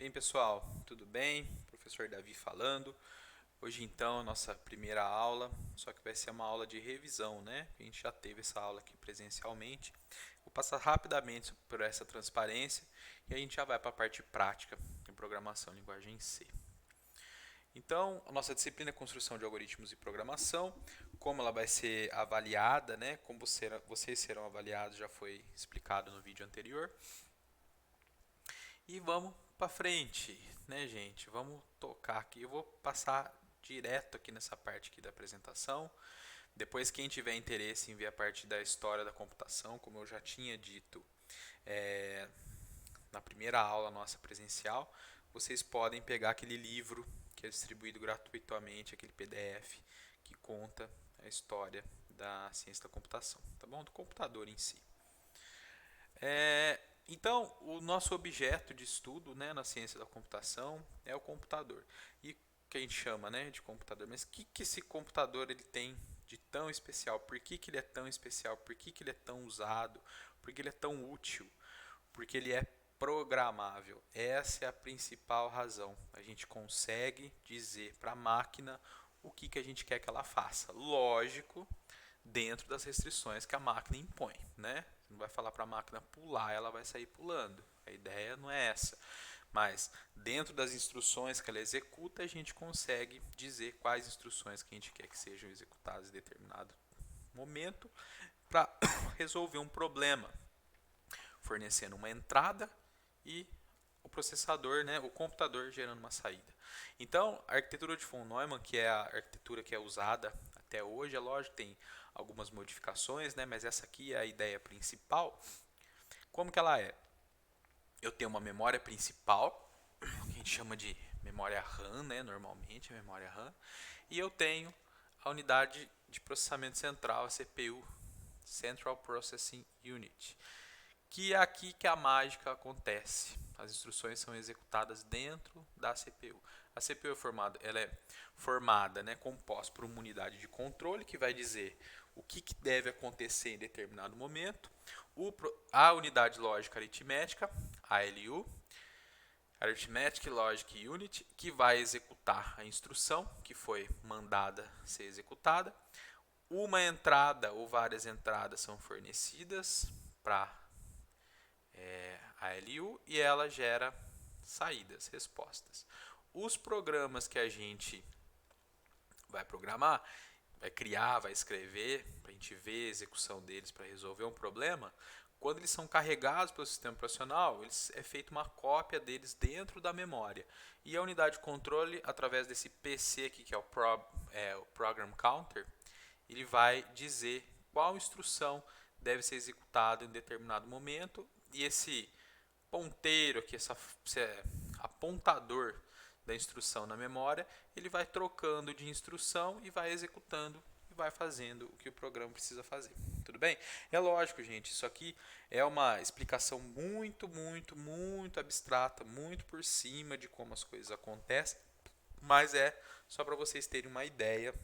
Bem, pessoal, tudo bem? Professor Davi falando. Hoje, então, a nossa primeira aula, só que vai ser uma aula de revisão, né? A gente já teve essa aula aqui presencialmente. Vou passar rapidamente por essa transparência e a gente já vai para a parte prática de programação em linguagem C. Então, a nossa disciplina é construção de algoritmos e programação. Como ela vai ser avaliada, né? Como vocês serão avaliados, já foi explicado no vídeo anterior. E vamos para frente, né, gente? Vamos tocar aqui. Eu vou passar direto aqui nessa parte aqui da apresentação. Depois, quem tiver interesse em ver a parte da história da computação, como eu já tinha dito na primeira aula nossa presencial, vocês podem pegar aquele livro que é distribuído gratuitamente, aquele PDF que conta a história da ciência da computação, tá bom? Do computador em si. Então, o nosso objeto de estudo, né, na ciência da computação é o computador. E que a gente chama, né, de computador. Mas o que esse computador ele tem de tão especial? Por que ele é tão especial? Por que ele é tão usado? Por que ele é tão útil? Porque ele é programável. Essa é a principal razão. A gente consegue dizer para a máquina o que a gente quer que ela faça. Lógico, dentro das restrições que a máquina impõe, né? Você não vai falar para a máquina pular, ela vai sair pulando. A ideia não é essa. Mas dentro das instruções que ela executa, a gente consegue dizer quais instruções que a gente quer que sejam executadas em determinado momento para resolver um problema, fornecendo uma entrada e o processador, né, o computador gerando uma saída. Então, a arquitetura de von Neumann, que é a arquitetura que é usada até hoje, é lógico que tem algumas modificações, né, mas essa aqui é a ideia principal. Como que ela é? Eu tenho uma memória principal, que a gente chama de memória RAM, né, normalmente a memória RAM, e eu tenho a unidade de processamento central, a CPU, Central Processing Unit, que é aqui que a mágica acontece. As instruções são executadas dentro da CPU. A CPU ela é formada, né, composta por uma unidade de controle que vai dizer o que deve acontecer em determinado momento. A unidade lógica aritmética, ALU, Arithmetic Logic Unit, que vai executar a instrução que foi mandada ser executada. Uma entrada ou várias entradas são fornecidas para a LU e ela gera saídas, respostas. Os programas que a gente vai programar, vai criar, vai escrever, para a gente ver a execução deles para resolver um problema, quando eles são carregados pelo sistema operacional, é feita uma cópia deles dentro da memória. E a unidade de controle, através desse PC aqui, que é o Program Counter, ele vai dizer qual instrução deve ser executada em determinado momento. E esse ponteiro aqui, esse apontador da instrução na memória, ele vai trocando de instrução e vai executando e vai fazendo o que o programa precisa fazer. Tudo bem? É lógico, gente, isso aqui é uma explicação muito abstrata, muito por cima de como as coisas acontecem, mas é só para vocês terem uma ideia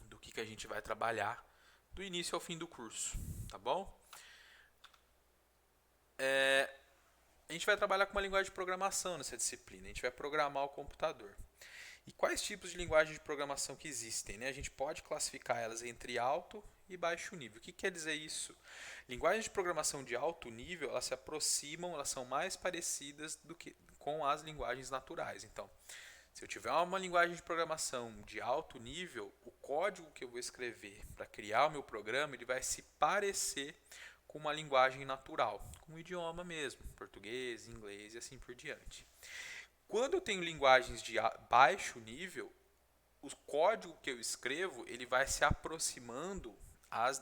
do que a gente vai trabalhar do início ao fim do curso, tá bom? A gente vai trabalhar com uma linguagem de programação nessa disciplina. A gente vai programar o computador. E quais tipos de linguagem de programação que existem? Né? A gente pode classificar elas entre alto e baixo nível. O que quer dizer isso? Linguagens de programação de alto nível, elas se aproximam, elas são mais parecidas do que com as linguagens naturais. Então, se eu tiver uma linguagem de programação de alto nível, o código que eu vou escrever para criar o meu programa, ele vai se parecer com uma linguagem natural, com o idioma mesmo, português, inglês e assim por diante. Quando eu tenho linguagens de baixo nível, o código que eu escrevo ele vai se aproximando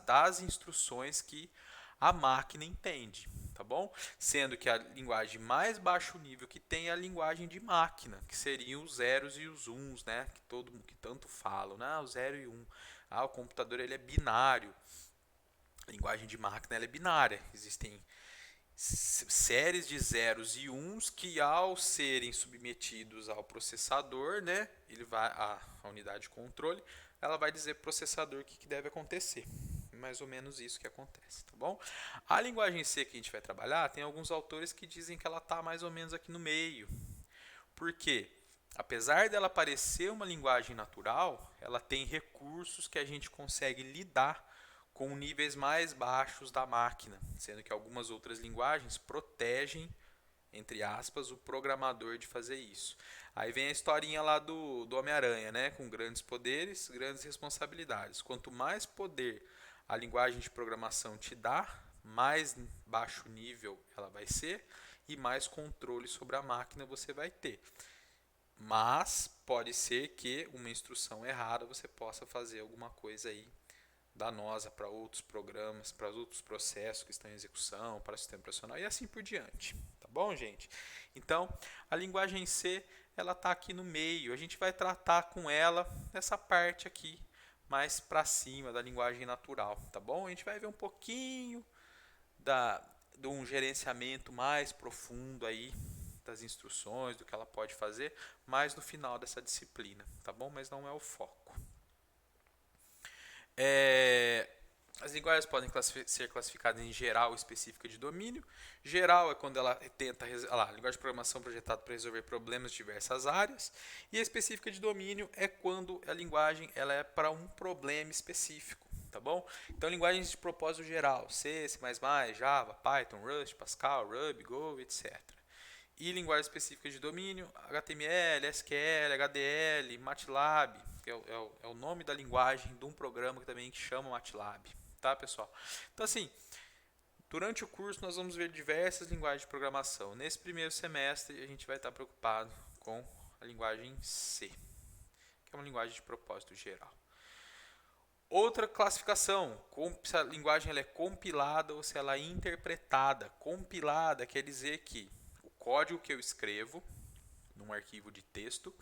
das instruções que a máquina entende, tá bom? Sendo que a linguagem mais baixo nível que tem é a linguagem de máquina, que seriam os zeros e os uns, né? Que tanto falam, né? O 0 e 1. O computador ele é binário. A linguagem de máquina ela é binária. Existem séries de zeros e uns que ao serem submetidos ao processador, né, a unidade de controle, ela vai dizer para o processador o que deve acontecer. mais ou menos isso que acontece, tá bom? A linguagem C que a gente vai trabalhar, tem alguns autores que dizem que ela está mais ou menos aqui no meio. Por quê? Apesar dela parecer uma linguagem natural, ela tem recursos que a gente consegue lidar com níveis mais baixos da máquina, sendo que algumas outras linguagens protegem, entre aspas, o programador de fazer isso. Aí vem a historinha lá do Homem-Aranha, né? Com grandes poderes, grandes responsabilidades. Quanto mais poder a linguagem de programação te dá, mais baixo nível ela vai ser e mais controle sobre a máquina você vai ter. Mas pode ser que uma instrução errada você possa fazer alguma coisa aí danosa para outros programas, para outros processos que estão em execução, para o sistema operacional e assim por diante. Tá bom, gente? Então, a linguagem C, ela está aqui no meio. A gente vai tratar com ela nessa parte aqui, mais para cima da linguagem natural, tá bom? A gente vai ver um pouquinho de um gerenciamento mais profundo aí das instruções, do que ela pode fazer, mais no final dessa disciplina, tá bom? Mas não é o foco. As linguagens podem ser classificadas em geral e específica de domínio. Geral é quando ela tenta, a linguagem de programação projetada para resolver problemas de diversas áreas. E a específica de domínio é quando a linguagem ela é para um problema específico, tá bom? Então, linguagens de propósito geral, C, C++, Java, Python, Rust, Pascal, Ruby, Go, etc. E linguagens específicas de domínio, HTML, SQL, HDL, MATLAB, que é o nome da linguagem de um programa que também chama MATLAB, tá, pessoal? Então, assim, durante o curso nós vamos ver diversas linguagens de programação. Nesse primeiro semestre a gente vai estar preocupado com a linguagem C, que é uma linguagem de propósito geral. Outra classificação, se a linguagem ela é compilada ou se ela é interpretada. Compilada quer dizer que o código que eu escrevo num arquivo de texto,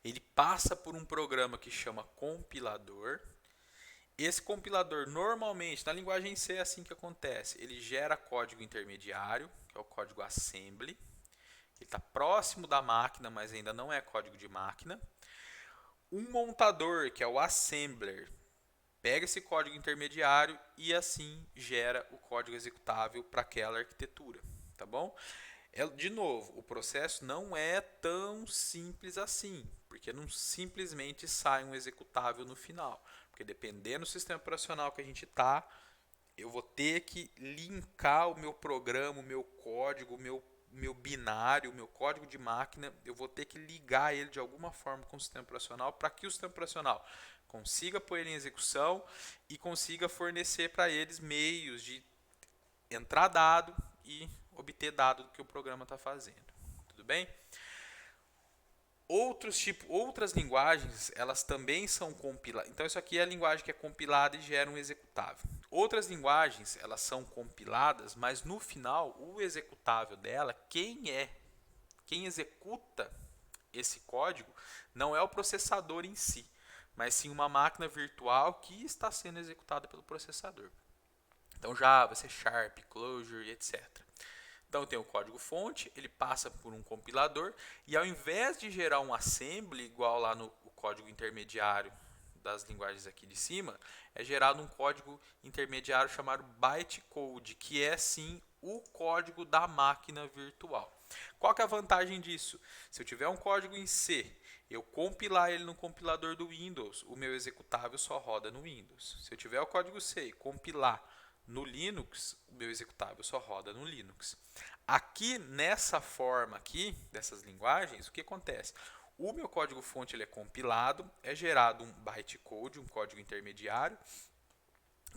ele passa por um programa que chama compilador. Esse compilador, normalmente, na linguagem C é assim que acontece. Ele gera código intermediário, que é o código assembly. Ele está próximo da máquina, mas ainda não é código de máquina. Um montador, que é o assembler, pega esse código intermediário e assim gera o código executável para aquela arquitetura, tá bom? De novo, o processo não é tão simples assim, porque não simplesmente sai um executável no final, porque dependendo do sistema operacional que a gente está, eu vou ter que linkar o meu programa, o meu código, o meu binário, o meu código de máquina, eu vou ter que ligar ele de alguma forma com o sistema operacional para que o sistema operacional consiga pôr ele em execução e consiga fornecer para eles meios de entrar dado e obter dado do que o programa está fazendo. Tudo bem? Outras linguagens, elas também são compiladas. Então, isso aqui é a linguagem que é compilada e gera um executável. Outras linguagens, elas são compiladas, mas no final, o executável dela, quem executa esse código, não é o processador em si, mas sim uma máquina virtual que está sendo executada pelo processador. Então, Java, C Sharp, Clojure, etc. Então, tem o código-fonte, ele passa por um compilador e ao invés de gerar um assembly igual lá no código intermediário das linguagens aqui de cima, é gerado um código intermediário chamado bytecode, que é sim o código da máquina virtual. Qual que é a vantagem disso? Se eu tiver um código em C, eu compilar ele no compilador do Windows, o meu executável só roda no Windows. Se eu tiver o código C e compilar no Linux, o meu executável só roda no Linux. Aqui, nessa forma aqui, dessas linguagens, o que acontece? O meu código-fonte ele é compilado, é gerado um bytecode, um código intermediário,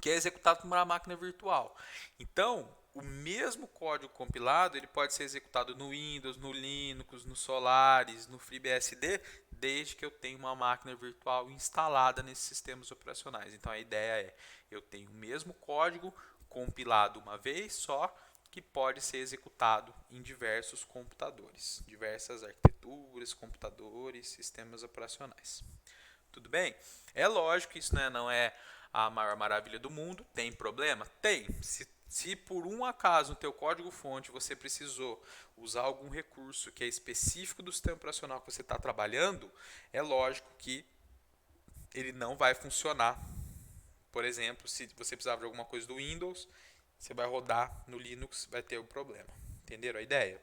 que é executado por uma máquina virtual. Então, o mesmo código compilado ele pode ser executado no Windows, no Linux, no Solaris, no FreeBSD, desde que eu tenha uma máquina virtual instalada nesses sistemas operacionais. Então, a ideia é, eu tenho o mesmo código compilado uma vez só, que pode ser executado em diversos computadores, diversas arquiteturas, computadores, sistemas operacionais. Tudo bem? É lógico que isso não é a maior maravilha do mundo. Tem problema? Tem. Se por um acaso no teu código-fonte você precisou usar algum recurso que é específico do sistema operacional que você está trabalhando, é lógico que ele não vai funcionar Por exemplo, se você precisar de alguma coisa do Windows, você vai rodar no Linux, vai ter o problema. Entenderam a ideia?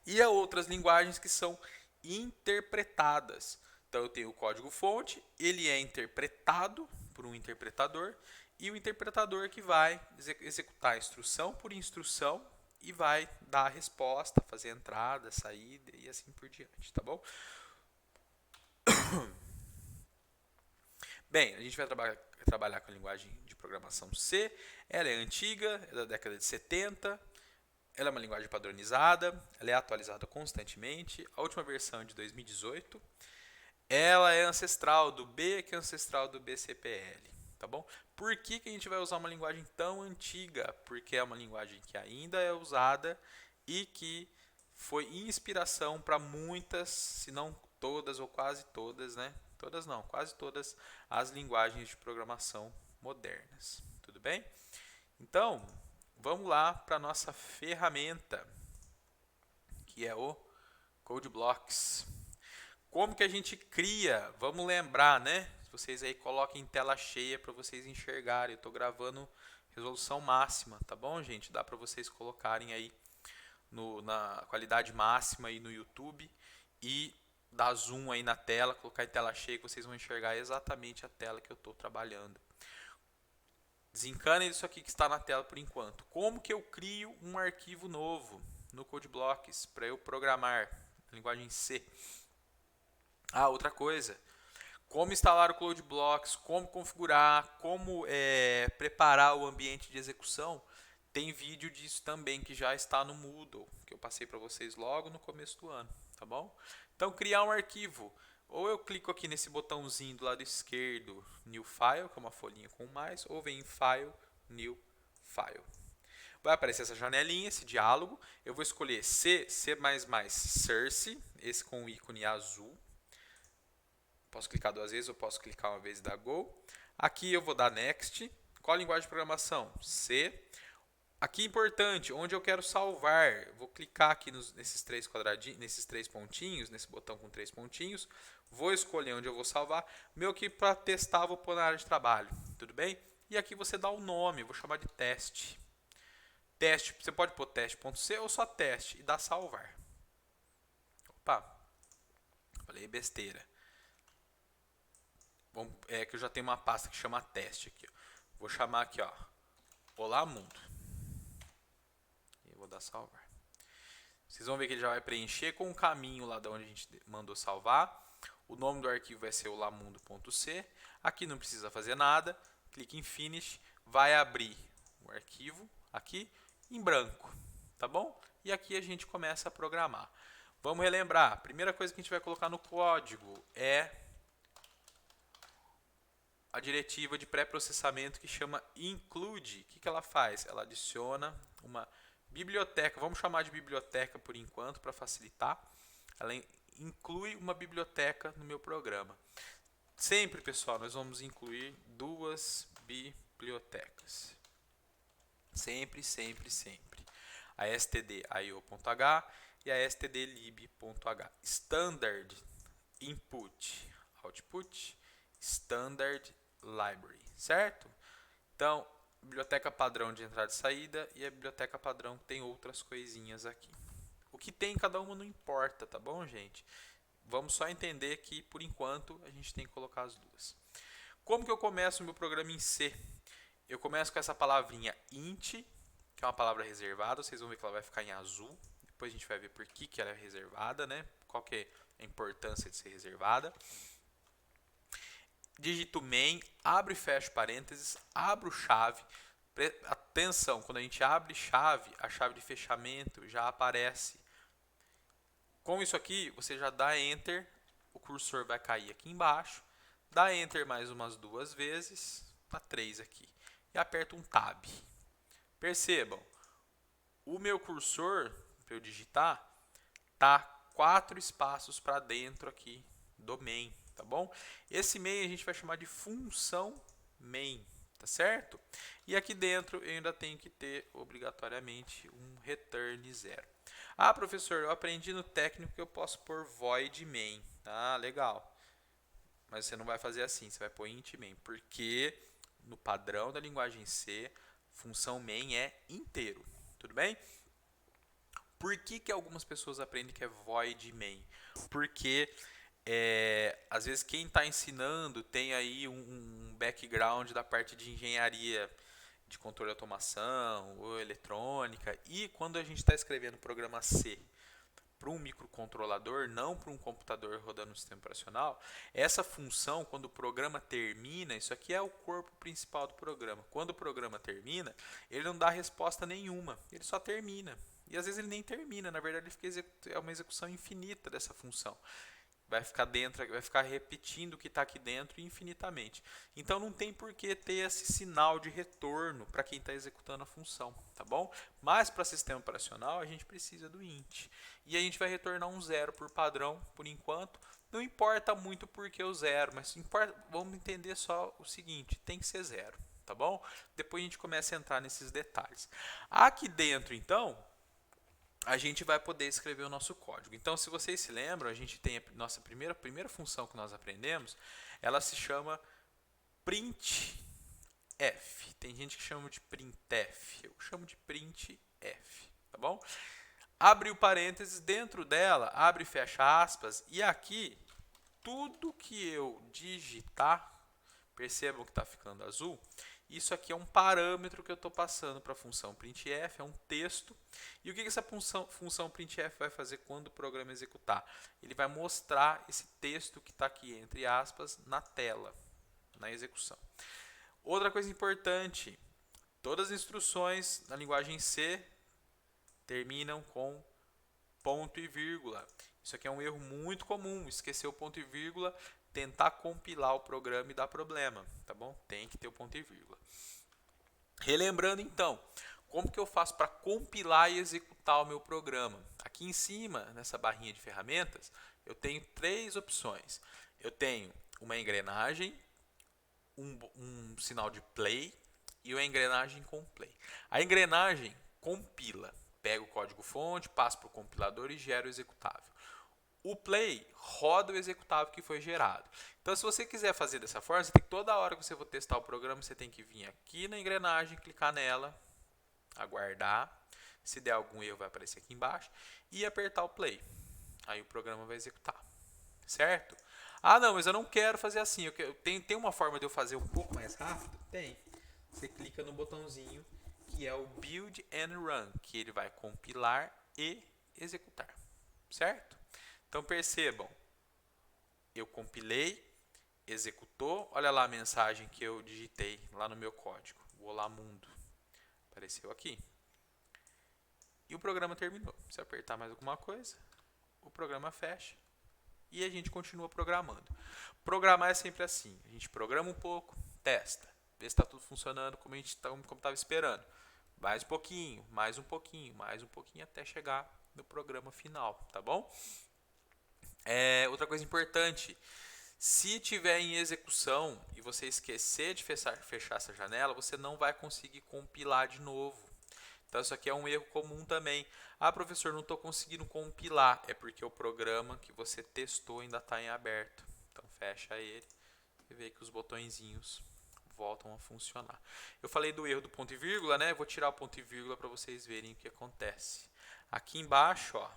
E há outras linguagens que são interpretadas. Então eu tenho o código-fonte, ele é interpretado por um interpretador, e o interpretador que vai executar instrução por instrução e vai dar a resposta, fazer a entrada, a saída e assim por diante, tá bom? Bem, a gente vai trabalhar com a linguagem de programação C. Ela é antiga, é da década de 70. Ela é uma linguagem padronizada, ela é atualizada constantemente. A última versão é de 2018. Ela é ancestral do B, que é ancestral do BCPL, tá bom? Por que a gente vai usar uma linguagem tão antiga? Porque é uma linguagem que ainda é usada e que foi inspiração para muitas, se não todas ou quase todas, né? Todas não, quase todas as linguagens de programação modernas. Tudo bem? Então, vamos lá para a nossa ferramenta, que é o CodeBlocks. Como que a gente cria? Vamos lembrar, né? Vocês aí coloquem em tela cheia para vocês enxergarem. Eu estou gravando resolução máxima, tá bom, gente? Dá para vocês colocarem aí na qualidade máxima aí no YouTube e dar zoom aí na tela, colocar em tela cheia que vocês vão enxergar exatamente a tela que eu estou trabalhando. Desencanem isso aqui que está na tela por enquanto. Como que eu crio um arquivo novo no CodeBlocks para eu programar linguagem C? Ah, outra coisa. Como instalar o CodeBlocks, como configurar, como preparar o ambiente de execução. Tem vídeo disso também que já está no Moodle, que eu passei para vocês logo no começo do ano, tá bom? Então, criar um arquivo. Ou eu clico aqui nesse botãozinho do lado esquerdo, New File, que é uma folhinha com mais, ou vem em File, New File. Vai aparecer essa janelinha, esse diálogo. Eu vou escolher C, C++, Source, esse com o ícone azul. Posso clicar duas vezes, ou posso clicar uma vez e dar Go. Aqui eu vou dar Next. Qual a linguagem de programação? C. Aqui importante, onde eu quero salvar, vou clicar aqui nesses três quadradinhos, nesses três pontinhos, nesse botão com três pontinhos, vou escolher onde eu vou salvar, meu aqui para testar vou pôr na área de trabalho, tudo bem? E aqui você dá o nome, vou chamar de teste. Teste, você pode pôr teste.c ou só teste e dar salvar. Opa, falei besteira. Bom, é que eu já tenho uma pasta que chama teste aqui. Ó. Vou chamar aqui, ó, Olá Mundo. Vou dar salvar. Vocês vão ver que ele já vai preencher com o caminho lá de onde a gente mandou salvar. O nome do arquivo vai ser olamundo.c. Aqui não precisa fazer nada. Clique em Finish. Vai abrir o arquivo aqui em branco. Tá bom? E aqui a gente começa a programar. Vamos relembrar. A primeira coisa que a gente vai colocar no código é a diretiva de pré-processamento que chama include. O que ela faz? Ela adiciona uma biblioteca, vamos chamar de biblioteca por enquanto para facilitar. Ela inclui uma biblioteca no meu programa. Sempre, pessoal, nós vamos incluir duas bibliotecas. Sempre, sempre, sempre. A stdio.h e a stdlib.h. Standard Input, Output, Standard Library, certo? Então, biblioteca padrão de entrada e saída e a biblioteca padrão tem outras coisinhas aqui. O que tem em cada uma não importa, tá bom, gente? Vamos só entender que, por enquanto, a gente tem que colocar as duas. Como que eu começo o meu programa em C? Eu começo com essa palavrinha int, que é uma palavra reservada. Vocês vão ver que ela vai ficar em azul. Depois a gente vai ver por que ela é reservada, né? Qual que é a importância de ser reservada. Digito main, abro e fecho parênteses, abro chave. Atenção, quando a gente abre chave, a chave de fechamento já aparece. Com isso aqui, você já dá Enter, o cursor vai cair aqui embaixo, dá Enter mais umas duas vezes, tá 3 aqui, e aperta um Tab. Percebam, o meu cursor, para eu digitar, tá 4 espaços para dentro aqui do main, tá bom? Esse main a gente vai chamar de função main, tá certo? E aqui dentro eu ainda tenho que ter obrigatoriamente um return 0. Ah, professor, eu aprendi no técnico que eu posso pôr void main. Ah, legal. Mas você não vai fazer assim, você vai pôr int main, porque no padrão da linguagem C, função main é inteiro. Tudo bem? Por que algumas pessoas aprendem que é void main? Porque às vezes quem está ensinando tem aí um background da parte de engenharia de controle de automação ou eletrônica, e quando a gente está escrevendo programa C para um microcontrolador, não para um computador rodando no sistema operacional, essa função, quando o programa termina, isso aqui é o corpo principal do programa. Quando o programa termina, ele não dá resposta nenhuma, ele só termina. E às vezes ele nem termina, na verdade ele é uma execução infinita dessa função. Vai ficar dentro, vai ficar repetindo o que está aqui dentro infinitamente. Então não tem por que ter esse sinal de retorno para quem está executando a função, tá bom? Mas para sistema operacional a gente precisa do int. E a gente vai retornar um zero por padrão, por enquanto. Não importa muito porque o zero, mas vamos entender só o seguinte, tem que ser zero, tá bom? Depois a gente começa a entrar nesses detalhes. Aqui dentro, então, a gente vai poder escrever o nosso código. Então, se vocês se lembram, a gente tem a nossa primeira função que nós aprendemos, ela se chama printf. Tem gente que chama de printf, eu chamo de printf, tá bom? Abre o parênteses, dentro dela, abre e fecha aspas, e aqui, tudo que eu digitar, percebam que está ficando azul, isso aqui é um parâmetro que eu estou passando para a função printf, é um texto. E o que essa função printf vai fazer quando o programa executar? Ele vai mostrar esse texto que está aqui, entre aspas, na tela, na execução. Outra coisa importante, todas as instruções na linguagem C terminam com ponto e vírgula. Isso aqui é um erro muito comum, esquecer o ponto e vírgula, tentar compilar o programa e dar problema, tá bom? Tem que ter o ponto e vírgula. Relembrando então, como que eu faço para compilar e executar o meu programa? Aqui em cima, nessa barrinha de ferramentas, eu tenho três opções. Eu tenho uma engrenagem, um sinal de play e uma engrenagem com play. A engrenagem compila, pega o código-fonte, passa para o compilador e gera o executável. O play roda o executável que foi gerado. Então, se você quiser fazer dessa forma, você tem que, toda hora que você for testar o programa, você tem que vir aqui na engrenagem, clicar nela, aguardar. Se der algum erro, vai aparecer aqui embaixo. E apertar o play. Aí o programa vai executar. Certo? Ah, não, mas eu não quero fazer assim. Tem uma forma de eu fazer um pouco mais rápido? Tem. Você clica no botãozinho que é o Build and Run, que ele vai compilar e executar. Certo? Então percebam, eu compilei, executou, olha lá a mensagem que eu digitei lá no meu código, o Olá Mundo, apareceu aqui. E o programa terminou. Se eu apertar mais alguma coisa, o programa fecha e a gente continua programando. Programar é sempre assim, a gente programa um pouco, testa, vê se está tudo funcionando como estava esperando. Mais um pouquinho, mais um pouquinho, mais um pouquinho até chegar no programa final, tá bom? Outra coisa importante, se tiver em execução e você esquecer de fechar essa janela, você não vai conseguir compilar de novo. Então isso aqui é um erro comum também. Ah, professor, não estou conseguindo compilar. É porque o programa que você testou ainda está em aberto. Então fecha ele e vê que os botõezinhos voltam a funcionar. Eu falei do erro do ponto e vírgula, né? Vou tirar o ponto e vírgula para vocês verem o que acontece. Aqui embaixo, ó,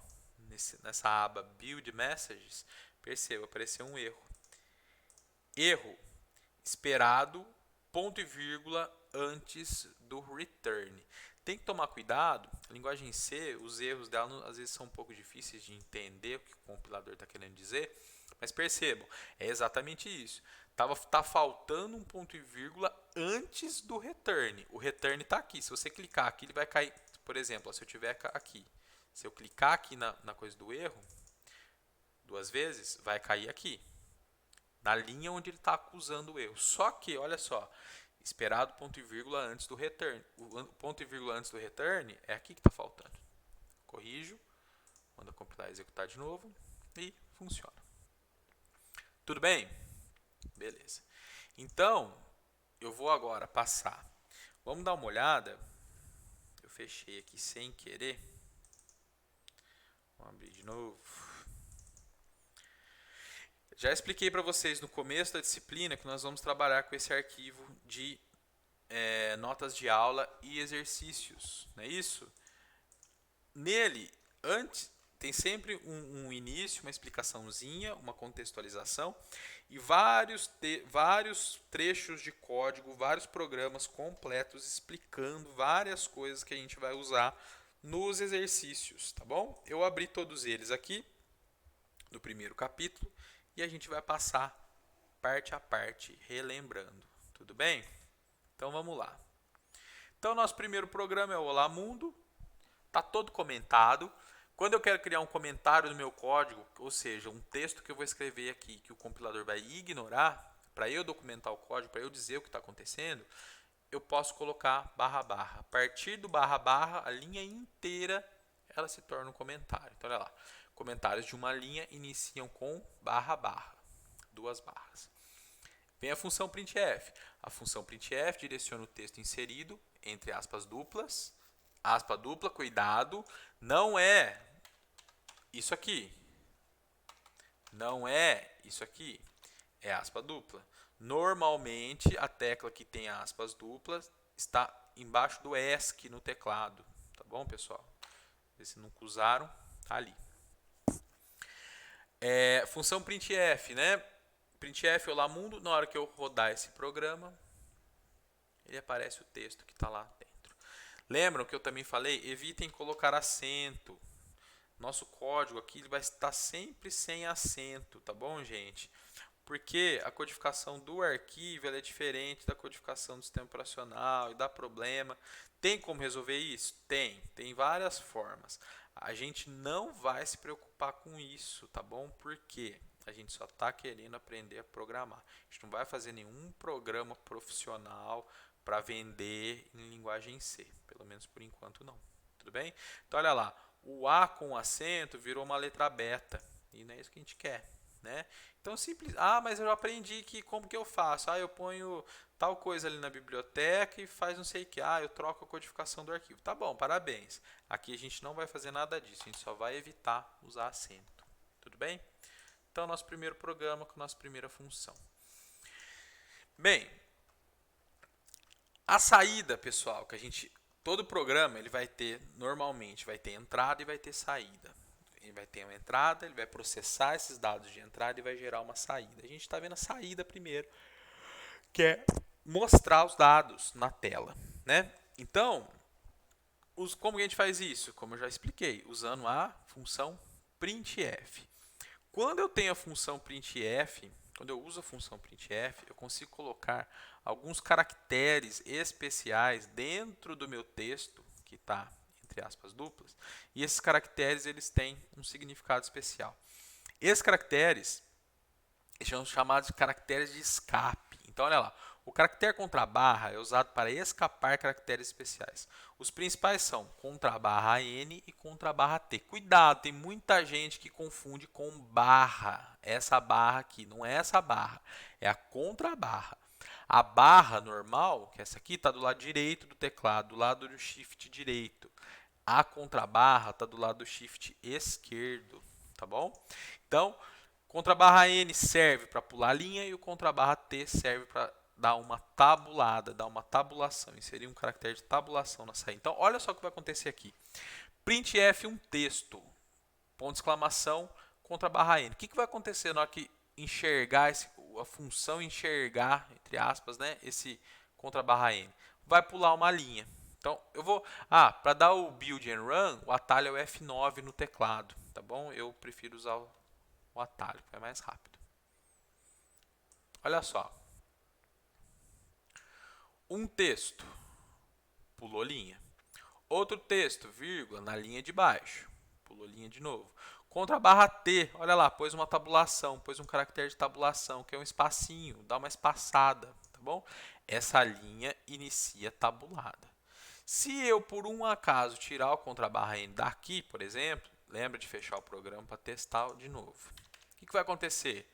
nessa aba Build Messages, perceba, apareceu um erro. Erro esperado, ponto e vírgula antes do return. Tem que tomar cuidado, a linguagem C, os erros dela às vezes são um pouco difíceis de entender o que o compilador está querendo dizer, mas percebam, é exatamente isso. Tá faltando um ponto e vírgula antes do return. O return está aqui, se você clicar aqui ele vai cair, por exemplo, se eu tiver aqui. Se eu clicar aqui na coisa do erro, duas vezes, vai cair aqui. Na linha onde ele está acusando o erro. Só que, olha só, esperado ponto e vírgula antes do return. O ponto e vírgula antes do return é aqui que está faltando. Corrijo, manda compilar e executar de novo e funciona. Tudo bem? Beleza. Então, eu vou agora passar. Vamos dar uma olhada. Eu fechei aqui sem querer. Vamos abrir de novo. Já expliquei para vocês no começo da disciplina que nós vamos trabalhar com esse arquivo de notas de aula e exercícios, não é isso? Nele, antes, tem sempre um início, uma explicaçãozinha, uma contextualização e vários trechos de código, vários programas completos explicando várias coisas que a gente vai usar nos exercícios, tá bom? Eu abri todos eles aqui do primeiro capítulo e a gente vai passar parte a parte, relembrando, tudo bem? Então vamos lá. Então nosso primeiro programa é o Olá Mundo, está todo comentado. Quando eu quero criar um comentário no meu código, ou seja, um texto que eu vou escrever aqui que o compilador vai ignorar, para eu documentar o código, para eu dizer o que está acontecendo, eu posso colocar barra barra. A partir do barra barra, a linha inteira ela se torna um comentário. Então olha lá, comentários de uma linha iniciam com barra barra, duas barras. Vem a função printf. A função printf direciona o texto inserido entre aspas duplas. Aspa dupla, cuidado, não é isso aqui. Não é isso aqui. É aspa dupla. Normalmente, a tecla que tem aspas duplas está embaixo do ESC no teclado. Tá bom, pessoal? Se nunca usaram, tá ali. Função printf, né? Printf olá mundo, na hora que eu rodar esse programa, ele aparece o texto que está lá dentro. Lembram que eu também falei? Evitem colocar acento. Nosso código aqui vai estar sempre sem acento, tá bom, gente? Porque a codificação do arquivo é diferente da codificação do sistema operacional e dá problema. Tem como resolver isso? Tem várias formas. A gente não vai se preocupar com isso, tá bom? Porque a gente só está querendo aprender a programar. A gente não vai fazer nenhum programa profissional para vender em linguagem C, pelo menos por enquanto não. Tudo bem? Então olha lá, o A com acento virou uma letra beta e não é isso que a gente quer, né? Então simples. Ah, mas eu aprendi que como que eu faço? Ah, eu ponho tal coisa ali na biblioteca e faz não sei o que. Ah, eu troco a codificação do arquivo. Tá bom, parabéns. Aqui a gente não vai fazer nada disso, a gente só vai evitar usar acento. Tudo bem? Então, nosso primeiro programa com nossa primeira função. Bem, a saída, pessoal, que a gente todo programa ele vai ter normalmente vai ter entrada e vai ter saída. Ele vai ter uma entrada, ele vai processar esses dados de entrada e vai gerar uma saída. A gente está vendo a saída primeiro, que é mostrar os dados na tela, né? Então, como a gente faz isso? Como eu já expliquei, usando a função printf. Quando eu tenho a função printf, quando eu uso a função printf, eu consigo colocar alguns caracteres especiais dentro do meu texto, que está entre aspas duplas, e esses caracteres eles têm um significado especial. Esses caracteres são chamados de caracteres de escape. Então, olha lá, o caractere contrabarra é usado para escapar caracteres especiais. Os principais são contrabarra N e contrabarra T. Cuidado, tem muita gente que confunde com barra. Essa barra aqui, não é essa barra, é a contrabarra. A barra normal, que é essa aqui, está do lado direito do teclado, do lado do shift direito. A contrabarra está do lado do shift esquerdo, tá bom? Então, contrabarra N serve para pular a linha e o contrabarra T serve para dar uma tabulada, dar uma tabulação, inserir um caractere de tabulação na saída. Então, olha só o que vai acontecer aqui. Printf um texto, ponto de exclamação, contrabarra N. O que vai acontecer na hora que enxergar, a função enxergar, entre aspas, né, esse contrabarra N? Vai pular uma linha. Então, eu vou... para dar o build and run, o atalho é o F9 no teclado, tá bom? Eu prefiro usar o atalho, que é mais rápido. Olha só. Um texto, pulou linha. Outro texto, vírgula, na linha de baixo, pulou linha de novo. Contra a barra T, olha lá, pôs uma tabulação, pôs um caractere de tabulação, que é um espacinho, dá uma espaçada, tá bom? Essa linha inicia tabulada. Se eu, por um acaso, tirar o contrabarra N daqui, por exemplo, lembra de fechar o programa para testar de novo. O que vai acontecer?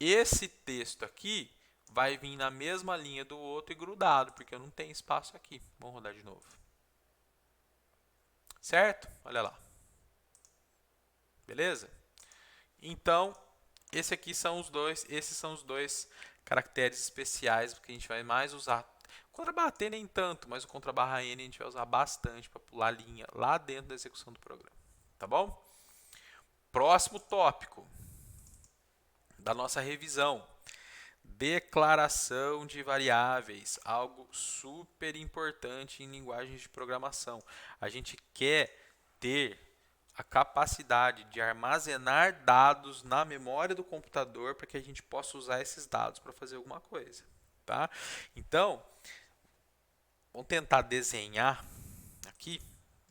Esse texto aqui vai vir na mesma linha do outro e grudado, porque eu não tenho espaço aqui. Vamos rodar de novo. Certo? Olha lá. Beleza? Então, esses são os dois caracteres especiais que a gente vai mais usar. Contra-barra-T nem tanto, mas o contra-barra-N a gente vai usar bastante para pular a linha lá dentro da execução do programa. Tá bom? Próximo tópico da nossa revisão. Declaração de variáveis, algo super importante em linguagens de programação. A gente quer ter a capacidade de armazenar dados na memória do computador para que a gente possa usar esses dados para fazer alguma coisa, tá? Então, vamos tentar desenhar aqui.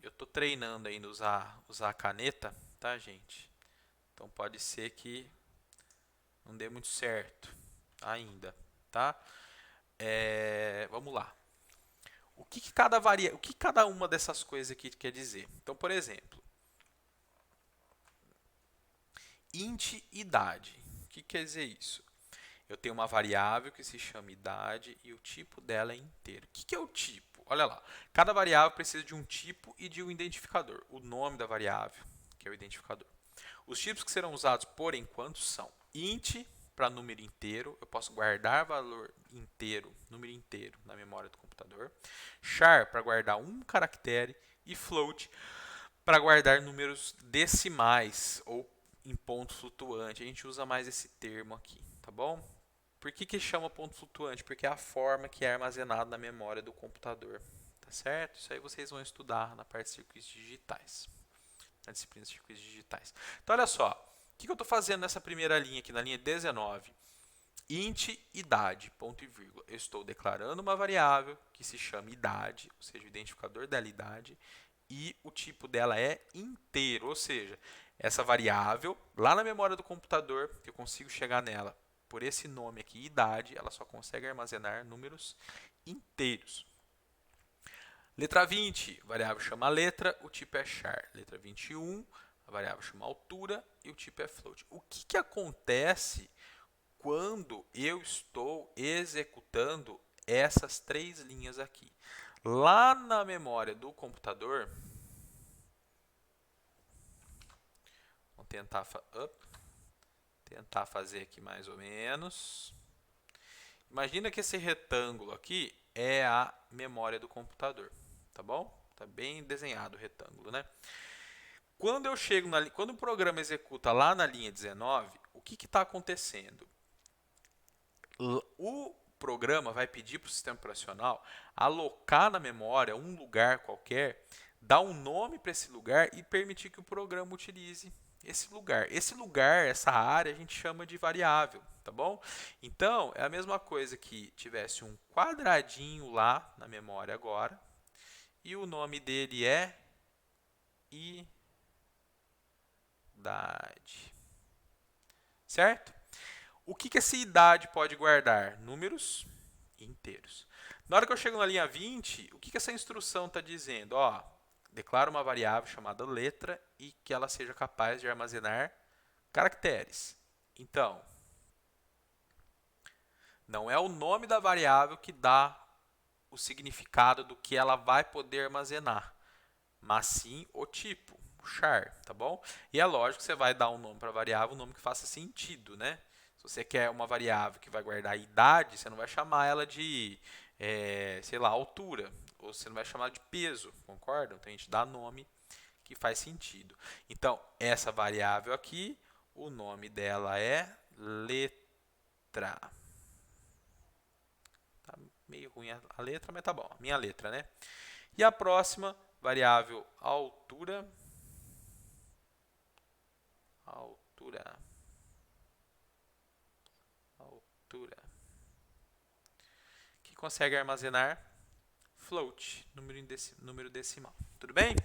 Eu estou treinando ainda usar a caneta, tá, gente? Então pode ser que não dê muito certo ainda, tá? Vamos lá. O que cada uma dessas coisas aqui quer dizer? Então, por exemplo, int idade. O que quer dizer isso? Eu tenho uma variável que se chama idade e o tipo dela é inteiro. O que é o tipo? Olha lá. Cada variável precisa de um tipo e de um identificador. O nome da variável, que é o identificador. Os tipos que serão usados por enquanto são int para número inteiro. Eu posso guardar valor inteiro, número inteiro na memória do computador. Char para guardar um caractere e float para guardar números decimais ou em ponto flutuante. A gente usa mais esse termo aqui, tá bom? Por que chama ponto flutuante? Porque é a forma que é armazenada na memória do computador, tá certo? Isso aí vocês vão estudar na parte de circuitos digitais, na disciplina de circuitos digitais. Então, olha só, o que eu estou fazendo nessa primeira linha aqui, na linha 19? Int idade, ponto e vírgula. Eu estou declarando uma variável que se chama idade, ou seja, o identificador dela é idade, e o tipo dela é inteiro, ou seja, essa variável, lá na memória do computador, que eu consigo chegar nela por esse nome aqui, idade, ela só consegue armazenar números inteiros. Letra 20, a variável chama letra, o tipo é char. Letra 21, a variável chama altura e o tipo é float. O que acontece quando eu estou executando essas três linhas aqui? Lá na memória do computador, vamos tentar fazer aqui mais ou menos. Imagina que esse retângulo aqui é a memória do computador, tá bom? Tá bem desenhado o retângulo, né? Quando o programa executa lá na linha 19, o que está acontecendo? O programa vai pedir para o sistema operacional alocar na memória um lugar qualquer, dar um nome para esse lugar e permitir que o programa utilize esse lugar. Esse lugar, essa área, a gente chama de variável, tá bom? Então, é a mesma coisa que tivesse um quadradinho lá na memória agora e o nome dele é idade. Certo? O que essa idade pode guardar? Números inteiros. Na hora que eu chego na linha 20, o que essa instrução está dizendo? Ó, declara uma variável chamada letra e que ela seja capaz de armazenar caracteres. Então, não é o nome da variável que dá o significado do que ela vai poder armazenar, mas sim o tipo, o char, tá bom? E é lógico que você vai dar um nome para a variável, um nome que faça sentido, né? Se você quer uma variável que vai guardar a idade, você não vai chamar ela de, sei lá, altura, ou você não vai chamar de peso, concordam? Então a gente dá nome que faz sentido. Então, essa variável aqui, o nome dela é letra. Tá meio ruim a letra, mas tá bom. Minha letra, né? E a próxima, variável altura. Altura. Altura. Que consegue armazenar float, número decimal. Tudo bem?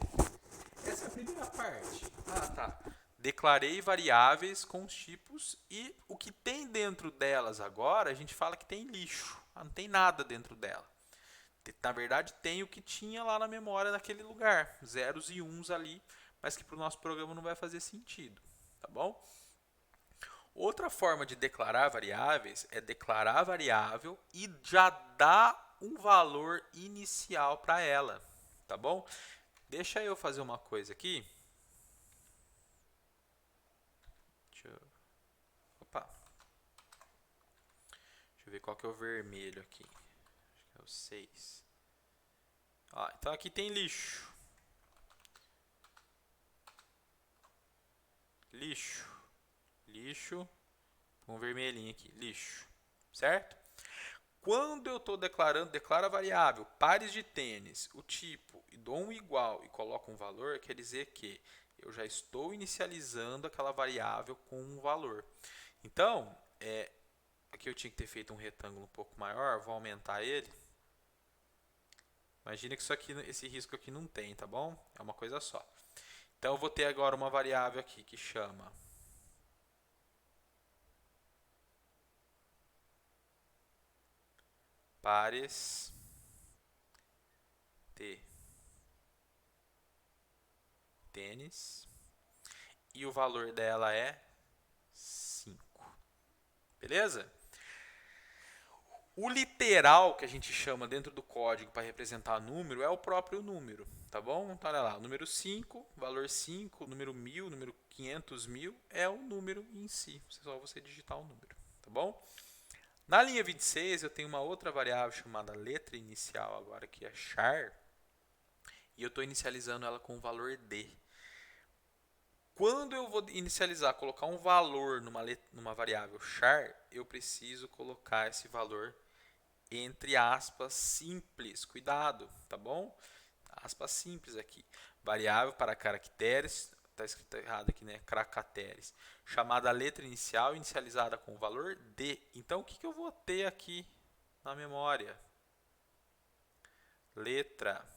Essa é a primeira parte. Ah, tá. Declarei variáveis com os tipos e o que tem dentro delas agora, a gente fala que tem lixo. Ah, não tem nada dentro dela. Na verdade, tem o que tinha lá na memória naquele lugar, zeros e uns ali, mas que para o nosso programa não vai fazer sentido, tá bom? Outra forma de declarar variáveis é declarar a variável e já dar um valor inicial para ela, tá bom? Deixa eu fazer uma coisa aqui. Opa. Deixa eu ver qual que é o vermelho aqui. Acho que É o 6. Então aqui tem lixo. Lixo, com um vermelhinho aqui, lixo, certo? Quando eu estou declaro a variável pares de tênis, o tipo, e dou um igual e coloco um valor, quer dizer que eu já estou inicializando aquela variável com um valor. Então, aqui eu tinha que ter feito um retângulo um pouco maior, vou aumentar ele. Imagina que esse risco aqui não tem, tá bom? É uma coisa só. Então, eu vou ter agora uma variável aqui que chama pares de tênis e o valor dela é 5. Beleza? O literal que a gente chama dentro do código para representar número é o próprio número, tá bom? Então, olha lá, o número 5, valor 5, número 1000, número 500.000 é o número em si, só você digitar o número, tá bom? Na linha 26 eu tenho uma outra variável chamada letra inicial agora, que é char, e eu estou inicializando ela com o valor D. Quando eu vou inicializar, colocar um valor numa variável char, eu preciso colocar esse valor entre aspas simples. Cuidado, tá bom? Aspas simples aqui. Variável para caracteres, está escrito errado aqui, né? Caracteres. Chamada letra inicial, inicializada com o valor D. Então, o que eu vou ter aqui na memória? Letra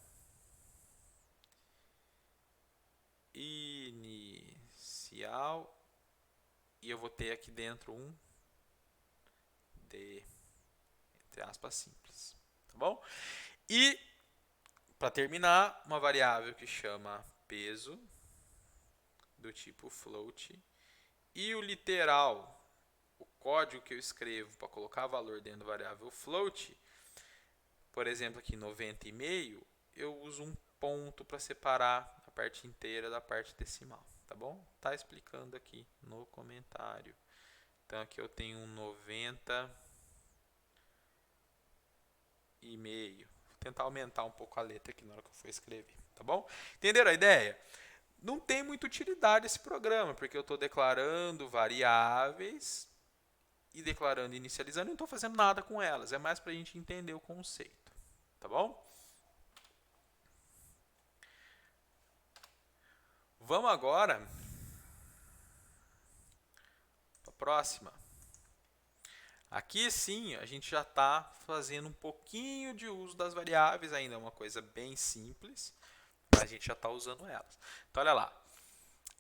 inicial. E eu vou ter aqui dentro um D. Entre aspas simples. Tá bom? E, para terminar, uma variável que chama peso, do tipo float, e o literal, o código que eu escrevo para colocar valor dentro da variável float, por exemplo, aqui 90,5, eu uso um ponto para separar a parte inteira da parte decimal, tá bom? Tá explicando aqui no comentário. Então aqui eu tenho um 90,5. Vou tentar aumentar um pouco a letra aqui na hora que eu for escrever, tá bom? Entenderam a ideia? Não tem muita utilidade esse programa, porque eu estou declarando variáveis e declarando e inicializando, e não estou fazendo nada com elas. É mais para a gente entender o conceito. Tá bom? Vamos agora para a próxima. Aqui sim, a gente já está fazendo um pouquinho de uso das variáveis, ainda é uma coisa bem simples, mas a gente já está usando elas. Então, olha lá.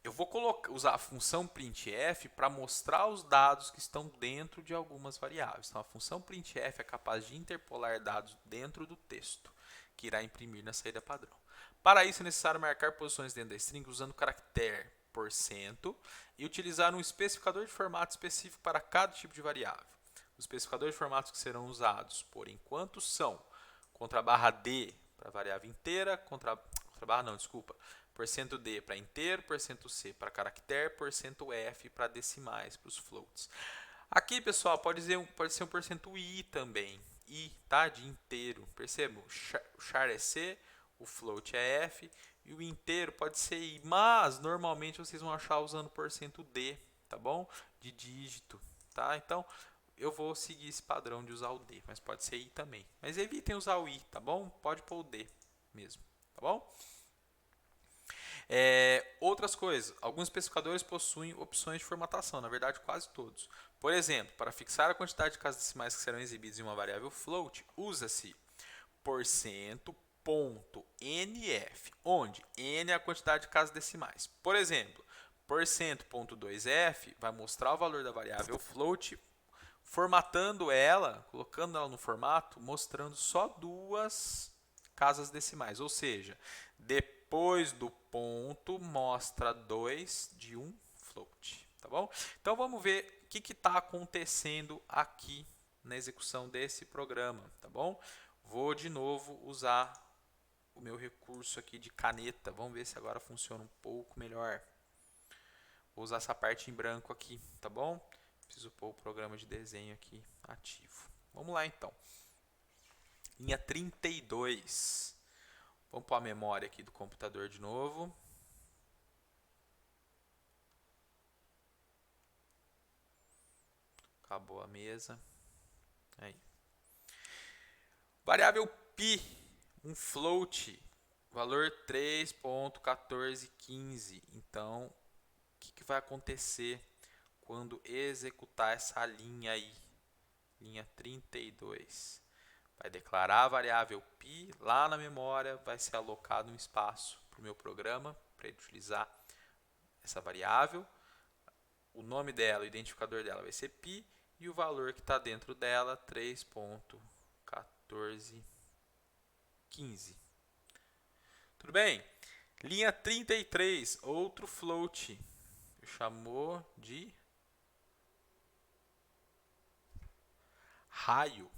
Eu vou usar a função printf para mostrar os dados que estão dentro de algumas variáveis. Então, a função printf é capaz de interpolar dados dentro do texto, que irá imprimir na saída padrão. Para isso, é necessário marcar posições dentro da string usando o caractere % e utilizar um especificador de formato específico para cada tipo de variável. Os especificadores de formatos que serão usados, por enquanto, são ~d para variável inteira, %d para inteiro, %c para caractere, %f para decimais, para os floats. Aqui, pessoal, pode ser um %i também, i, tá? De inteiro. Percebam? O char é c, o float é f, e o inteiro pode ser i, mas normalmente vocês vão achar usando %d, tá bom? De dígito, tá? Então, eu vou seguir esse padrão de usar o d, mas pode ser i também. Mas evitem usar o i, tá bom? Pode pôr o d mesmo, tá bom? Outras coisas, alguns especificadores possuem opções de formatação, na verdade quase todos. Por exemplo, para fixar a quantidade de casas decimais que serão exibidas em uma variável float, usa-se %.nf, onde n é a quantidade de casas decimais. Por exemplo, %.2f vai mostrar o valor da variável float, formatando ela, colocando ela no formato, mostrando só duas casas decimais, ou seja, depois do ponto mostra 2 de um float, tá bom? Então vamos ver o que está acontecendo aqui na execução desse programa, tá bom? Vou de novo usar o meu recurso aqui de caneta, vamos ver se agora funciona um pouco melhor. Vou usar essa parte em branco aqui, tá bom? Preciso pôr o programa de desenho aqui ativo. Vamos lá então. Linha 32. Vamos pôr a memória aqui do computador de novo. Acabou a mesa. Aí. Variável π, um float, valor 3.1415. Então, o que vai acontecer quando executar essa linha aí? Linha 32. Vai declarar a variável π lá na memória, vai ser alocado um espaço para o meu programa, para ele utilizar essa variável. O nome dela, o identificador dela vai ser π, e o valor que está dentro dela, 3.1415. Tudo bem? Linha 33, outro float. Chamou de raio.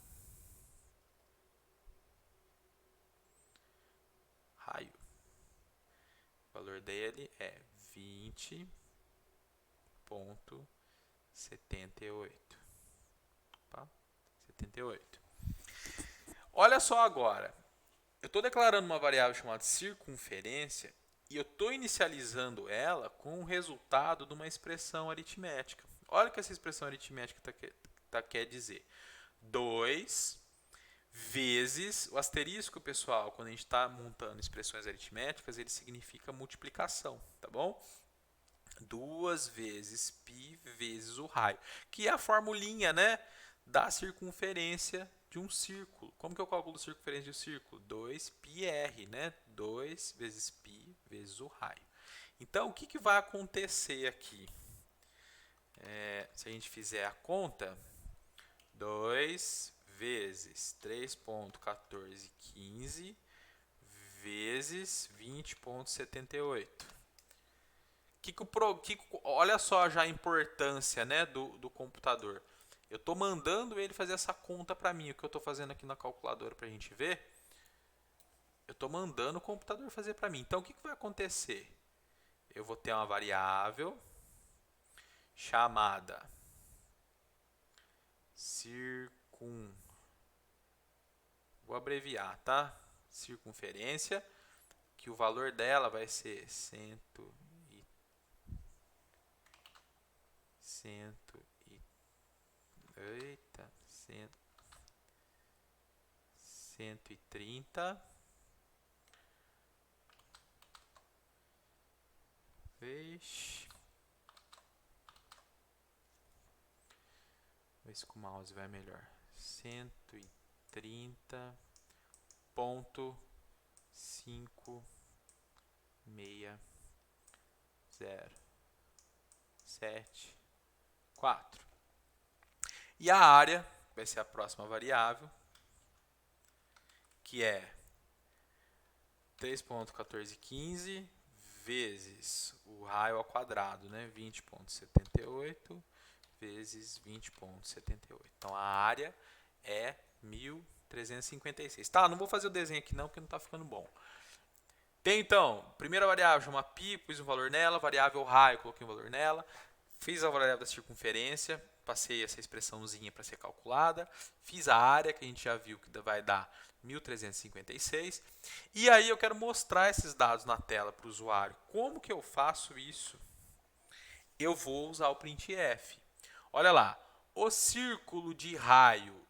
Raio. O valor dele é 20.78. 78. Olha só agora. Eu estou declarando uma variável chamada circunferência e eu estou inicializando ela com o resultado de uma expressão aritmética. Olha o que essa expressão aritmética quer dizer. 2 vezes, o asterisco, pessoal, quando a gente está montando expressões aritméticas, ele significa multiplicação, tá bom? 2 vezes π vezes o raio, que é a formulinha, né, da circunferência de um círculo. Como que eu calculo a circunferência de um círculo? 2πr, né? 2 vezes π vezes o raio. Então, o que vai acontecer aqui? Se a gente fizer a conta, 2 vezes 3.1415 vezes 20.78. Olha só já a importância, né, do computador. Eu estou mandando ele fazer essa conta para mim. O que eu estou fazendo aqui na calculadora para a gente ver? Eu estou mandando o computador fazer para mim. Então, o que vai acontecer? Eu vou ter uma variável chamada vou abreviar, tá? Circunferência, que o valor dela vai ser 130. Vixe. Vou ver se com o mouse vai melhor. 130.56074. E a área vai ser a próxima variável, que é 3.1415 vezes o raio ao quadrado, né? 20.78 vezes 20.78. Então, a área é 1.356. Tá, não vou fazer o desenho aqui não, porque não está ficando bom. Tem, então, primeira variável, chama π, pus um valor nela, variável raio, coloquei um valor nela, fiz a variável da circunferência, passei essa expressãozinha para ser calculada, fiz a área, que a gente já viu que vai dar 1.356, e aí eu quero mostrar esses dados na tela para o usuário. Como que eu faço isso? Eu vou usar o printf. Olha lá, o círculo de raio.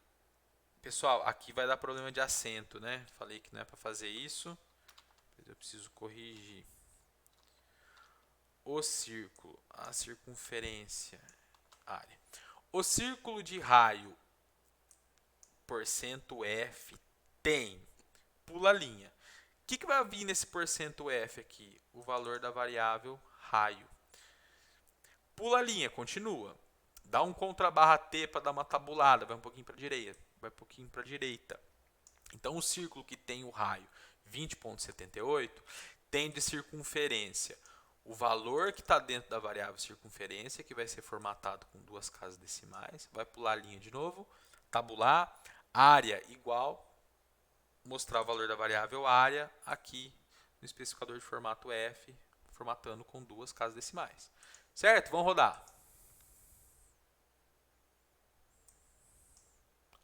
Pessoal, aqui vai dar problema de acento, né? Falei que não é para fazer isso. Eu preciso corrigir. O círculo, a circunferência, área. O círculo de raio %f tem, pula a linha. O que vai vir nesse %f aqui? O valor da variável raio. Pula a linha, continua. Dá um contra barra T para dar uma tabulada, vai um pouquinho para a direita, vai um pouquinho para a direita. Então, o círculo que tem o raio 20.78 tem de circunferência o valor que está dentro da variável circunferência, que vai ser formatado com 2 casas decimais, vai pular a linha de novo, tabular, área igual, mostrar o valor da variável área aqui no especificador de formato F, formatando com 2 casas decimais. Certo? Vamos rodar.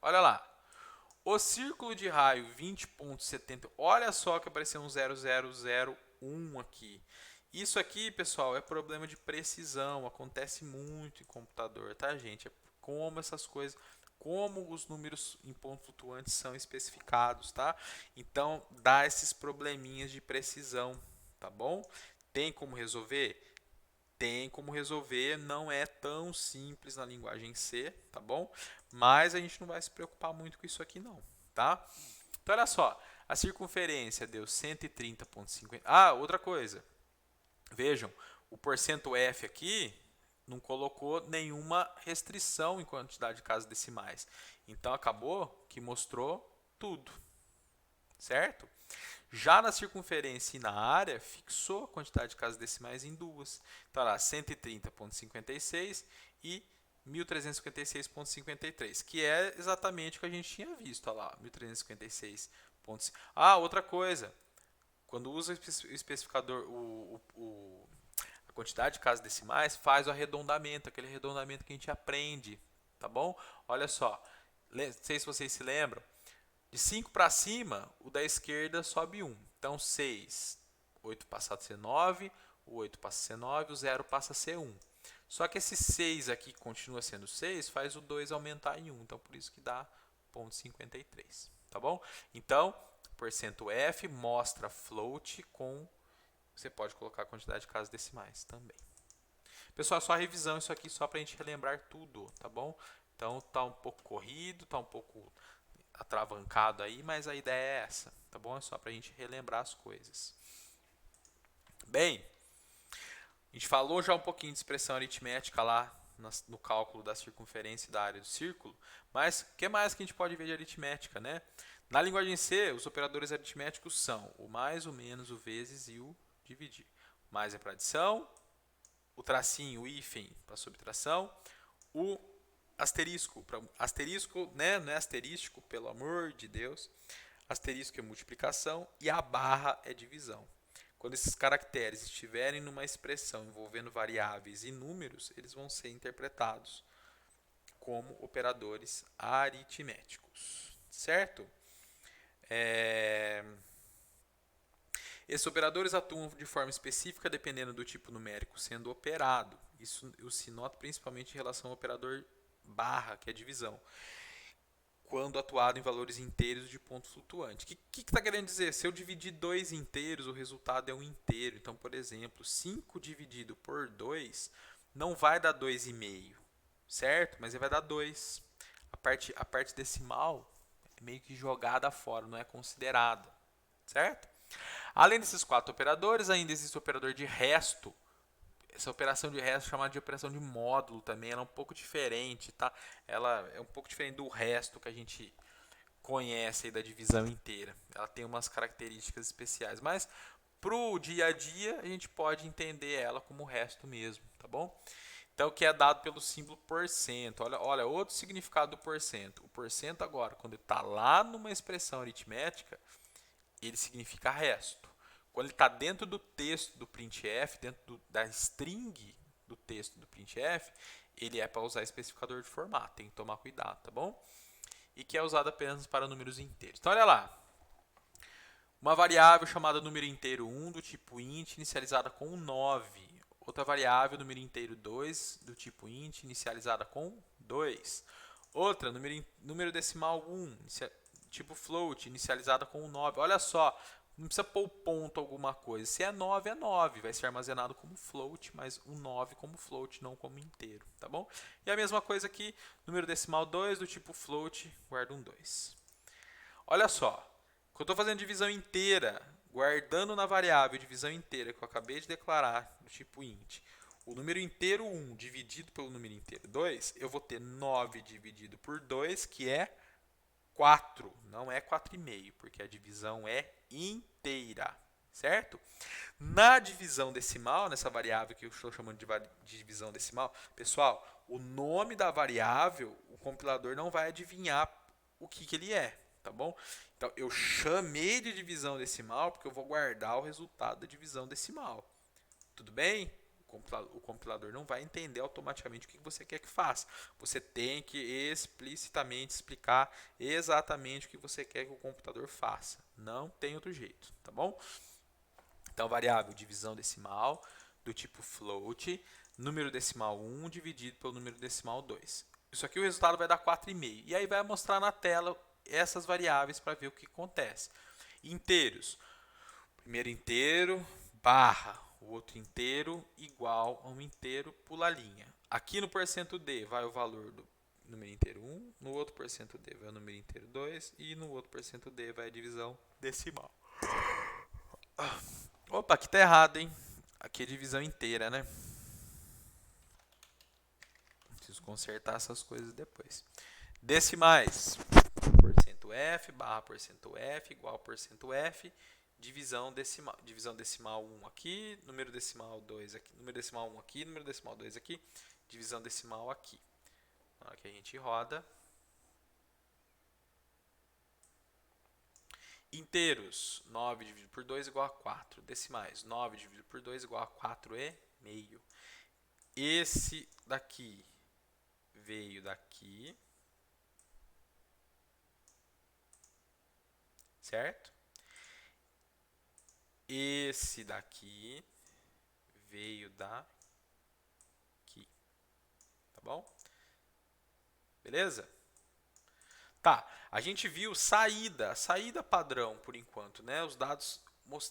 Olha lá. O círculo de raio 20.70, olha só que apareceu um 0001 aqui. Isso aqui, pessoal, é problema de precisão, acontece muito em computador, tá, gente? É como essas coisas, como os números em ponto flutuantes são especificados, tá? Então, dá esses probleminhas de precisão, tá bom? Tem como resolver? Tem como resolver, não é tão simples na linguagem C, tá bom? Mas a gente não vai se preocupar muito com isso aqui não, tá? Então olha só, a circunferência deu 130,50. Ah, outra coisa. Vejam, o porcento F aqui não colocou nenhuma restrição em quantidade de casas decimais. Então acabou que mostrou tudo, certo? Já na circunferência e na área, fixou a quantidade de casas decimais em duas. Então, lá, 130,56 e 1356,53, que é exatamente o que a gente tinha visto. Olha lá, 1356. Ah, outra coisa. Quando usa o especificador, a quantidade de casas decimais, faz o arredondamento, aquele arredondamento que a gente aprende. Tá bom? Olha só. Não sei se vocês se lembram. De 5 para cima, o da esquerda sobe 1. Então, 6, 8 passa a ser 9, o 8 passa a ser 9, o 0 passa a ser 1. Só que esse 6 aqui continua sendo 6, faz o 2 aumentar em 1. Então, por isso que dá 0,53. Tá bom? Então, porcento F mostra float com... Você pode colocar a quantidade de casas decimais também. Pessoal, só revisão isso aqui só para a gente relembrar tudo, tá bom? Então, tá um pouco corrido, tá um pouco atravancado aí, mas a ideia é essa, tá bom? É só para a gente relembrar as coisas. Bem, a gente falou já um pouquinho de expressão aritmética lá no cálculo da circunferência e da área do círculo, mas o que mais que a gente pode ver de aritmética, né? Na linguagem C, os operadores aritméticos são o mais, o menos, o vezes e o dividir. O mais é para adição, o tracinho, o hífen para subtração, o asterisco, né? Não é asterístico, pelo amor de Deus. Asterisco é multiplicação e a barra é divisão. Quando esses caracteres estiverem numa expressão envolvendo variáveis e números, eles vão ser interpretados como operadores aritméticos, certo? Esses operadores atuam de forma específica dependendo do tipo numérico sendo operado. Isso se nota principalmente em relação ao operador barra, que é divisão, quando atuado em valores inteiros de ponto flutuante. O que está querendo dizer? Se eu dividir dois inteiros, o resultado é um inteiro. Então, por exemplo, 5 dividido por 2 não vai dar 2,5, certo? Mas ele vai dar 2. A parte decimal é meio que jogada fora, não é considerada, certo? Além desses 4 operadores, ainda existe o operador de resto. Essa operação de resto é chamada de operação de módulo também, ela é um pouco diferente, tá? Ela é um pouco diferente do resto que a gente conhece aí da divisão inteira. Ela tem umas características especiais, mas pro dia a dia a gente pode entender ela como o resto mesmo, tá bom? Então, que é dado pelo símbolo porcento. Olha, outro significado do porcento. O porcento agora, quando ele está lá numa expressão aritmética, ele significa resto. Quando ele está dentro do texto do printf, dentro da string do texto do printf, ele é para usar especificador de formato. Tem que tomar cuidado, tá bom? E que é usado apenas para números inteiros. Então, olha lá. Uma variável chamada número inteiro 1 do tipo int, inicializada com 9. Outra variável, número inteiro 2 do tipo int, inicializada com 2. Outra, número decimal 1, tipo float, inicializada com 9. Olha só, não precisa pôr ponto alguma coisa. Se é 9, é 9. Vai ser armazenado como float, mas o 9 como float, não como inteiro, tá bom? E a mesma coisa aqui, número decimal 2 do tipo float, guarda um 2. Olha só, quando eu estou fazendo divisão inteira, guardando na variável divisão inteira que eu acabei de declarar, do tipo int, o número inteiro 1 dividido pelo número inteiro 2, eu vou ter 9 dividido por 2, que é 4, não é 4,5, porque a divisão é inteira, certo? Na divisão decimal, nessa variável que eu estou chamando de divisão decimal, pessoal, o nome da variável, o compilador não vai adivinhar o que ele é, tá bom? Então, eu chamei de divisão decimal porque eu vou guardar o resultado da divisão decimal. Tudo bem? O compilador não vai entender automaticamente o que você quer que faça. Você tem que explicitamente explicar exatamente o que você quer que o computador faça. Não tem outro jeito, tá bom? Então, variável divisão decimal do tipo float, número decimal 1 dividido pelo número decimal 2. Isso aqui o resultado vai dar 4,5. E aí vai mostrar na tela essas variáveis para ver o que acontece. Inteiros. Primeiro inteiro, barra, o outro inteiro igual a um inteiro, pula a linha. Aqui no porcento %d vai o valor do número inteiro 1, no outro porcento %d vai o número inteiro 2 e no outro porcento %d vai a divisão decimal. Opa, aqui tá errado, hein? Aqui é divisão inteira, né? Preciso consertar essas coisas depois. Decimais. Porcento %f barra porcento %f igual a porcento %f. Divisão decimal 1 aqui, número decimal 2 aqui, número decimal 1 aqui, número decimal 2 aqui, divisão decimal aqui. Na hora que a gente roda. Inteiros, 9 dividido por 2 igual a 4. Decimais, 9 dividido por 2 igual a 4,5. Esse daqui veio daqui, certo? Esse daqui veio daqui, tá bom? Beleza? Tá, a gente viu saída padrão por enquanto, né? Os dados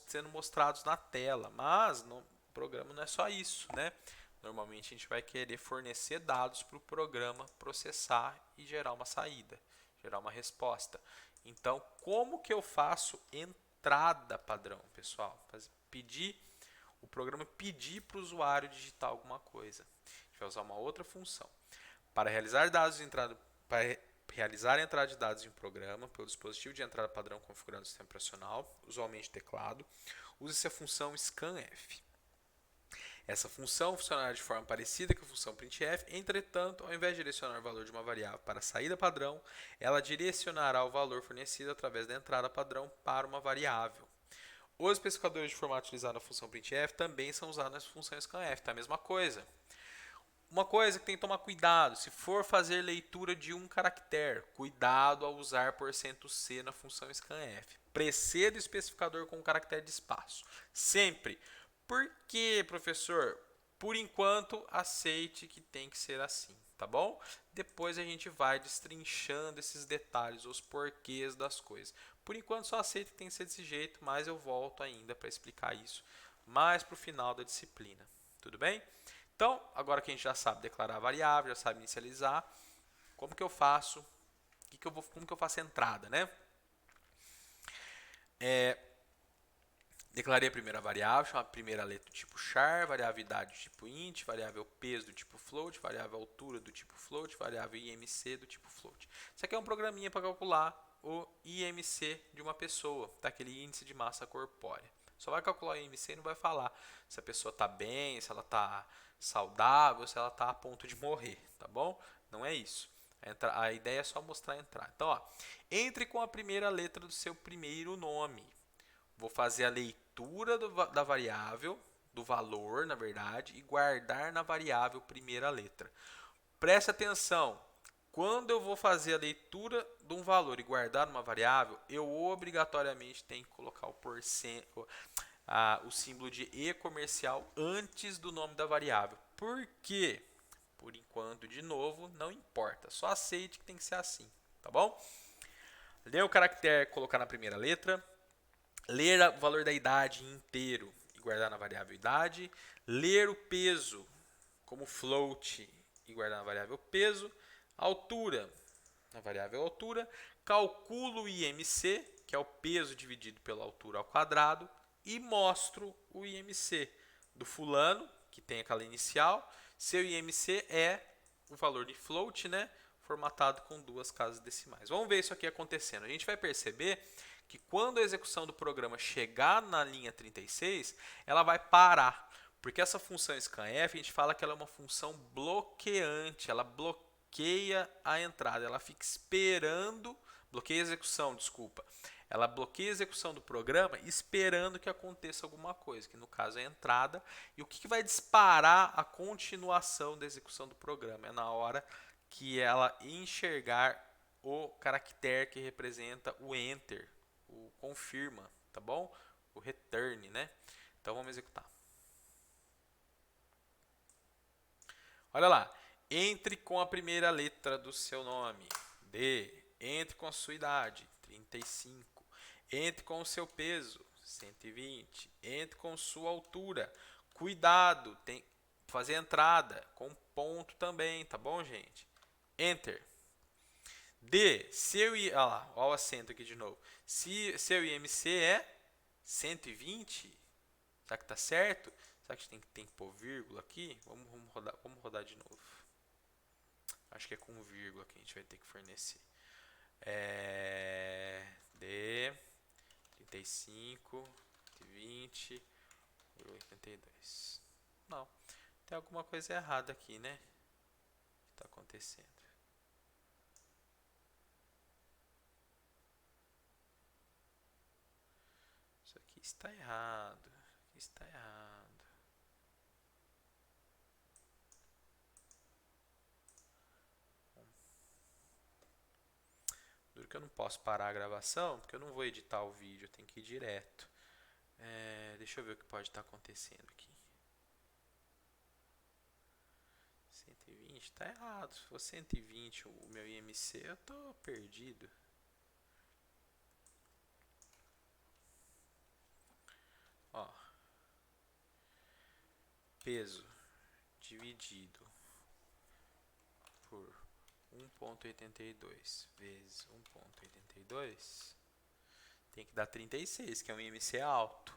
sendo mostrados na tela, mas o programa não é só isso, né? Normalmente a gente vai querer fornecer dados para o programa processar e gerar uma saída, gerar uma resposta. Então, como que eu faço entrada padrão, pessoal? O programa pedir para o usuário digitar alguma coisa. A gente vai usar uma outra função. Para realizar realizar a entrada de dados em um programa pelo dispositivo de entrada padrão configurado no sistema operacional, usualmente teclado, use-se a função scanf. Essa função funcionará de forma parecida com a função printf, entretanto, ao invés de direcionar o valor de uma variável para a saída padrão, ela direcionará o valor fornecido através da entrada padrão para uma variável. Os especificadores de formato utilizado na função printf também são usados na função scanf, tá? A mesma coisa. Uma coisa que tem que tomar cuidado, se for fazer leitura de um caractere, cuidado ao usar %c na função scanf. Preceda o especificador com um caractere de espaço. Sempre. Por que, professor? Por enquanto, aceite que tem que ser assim, tá bom? Depois a gente vai destrinchando esses detalhes, os porquês das coisas. Por enquanto, só aceite que tem que ser desse jeito, mas eu volto ainda para explicar isso mais para o final da disciplina. Tudo bem? Então, agora que a gente já sabe declarar a variável, já sabe inicializar, como que eu faço? Como que eu faço a entrada, né? Declarei a primeira variável, chama a primeira letra do tipo char, variável idade do tipo int, variável peso do tipo float, variável altura do tipo float, variável IMC do tipo float. Isso aqui é um programinha para calcular o IMC de uma pessoa, tá? Aquele índice de massa corpórea. Só vai calcular o IMC e não vai falar se a pessoa está bem, se ela está saudável, se ela está a ponto de morrer, tá bom? Não é isso. A ideia é só mostrar a entrada. Então, ó, entre com a primeira letra do seu primeiro nome. Vou fazer a leitura da variável, do valor, na verdade, e guardar na variável primeira letra. Preste atenção, quando eu vou fazer a leitura de um valor e guardar numa variável, eu obrigatoriamente tenho que colocar o símbolo de E comercial antes do nome da variável. Por quê? Por enquanto, de novo, não importa. Só aceite que tem que ser assim, tá bom? Ler o caractere, colocar na primeira letra. Ler o valor da idade inteiro e guardar na variável idade. Ler o peso como float e guardar na variável peso. Altura, na variável altura. Calculo o IMC, que é o peso dividido pela altura ao quadrado. E mostro o IMC do fulano, que tem aquela inicial. Seu IMC é o valor de float, né? Formatado com 2 casas decimais. Vamos ver isso aqui acontecendo. A gente vai perceber que quando a execução do programa chegar na linha 36, ela vai parar. Porque essa função scanf, a gente fala que ela é uma função bloqueante, ela bloqueia a entrada, ela fica esperando, bloqueia a execução, desculpa. Ela bloqueia a execução do programa esperando que aconteça alguma coisa, que no caso é a entrada. E o que vai disparar a continuação da execução do programa? É na hora que ela enxergar o caractere que representa o enter, o confirma, tá bom? O return, né? Então vamos executar. Olha lá. Entre com a primeira letra do seu nome. D. Entre com a sua idade. 35. Entre com o seu peso. 120. Entre com sua altura. Cuidado, tem fazer entrada com ponto também, tá bom, gente? Enter. D. Seu olha lá, olha o acento aqui de novo. Se seu IMC é 120, será que tá certo? Será que tem que pôr vírgula aqui? Vamos rodar de novo. Acho que é com vírgula que a gente vai ter que fornecer. D 35, 20, 82. Não, tem alguma coisa errada aqui, né? Que está acontecendo. Isso aqui está errado. Aqui está errado. Duro que eu não posso parar a gravação, porque eu não vou editar o vídeo, eu tenho que ir direto. Deixa eu ver o que pode estar acontecendo aqui. 120, está errado. Se for 120 o meu IMC, eu tô perdido. Ó, peso dividido por 1,82 vezes 1,82 tem que dar 36, que é um IMC alto.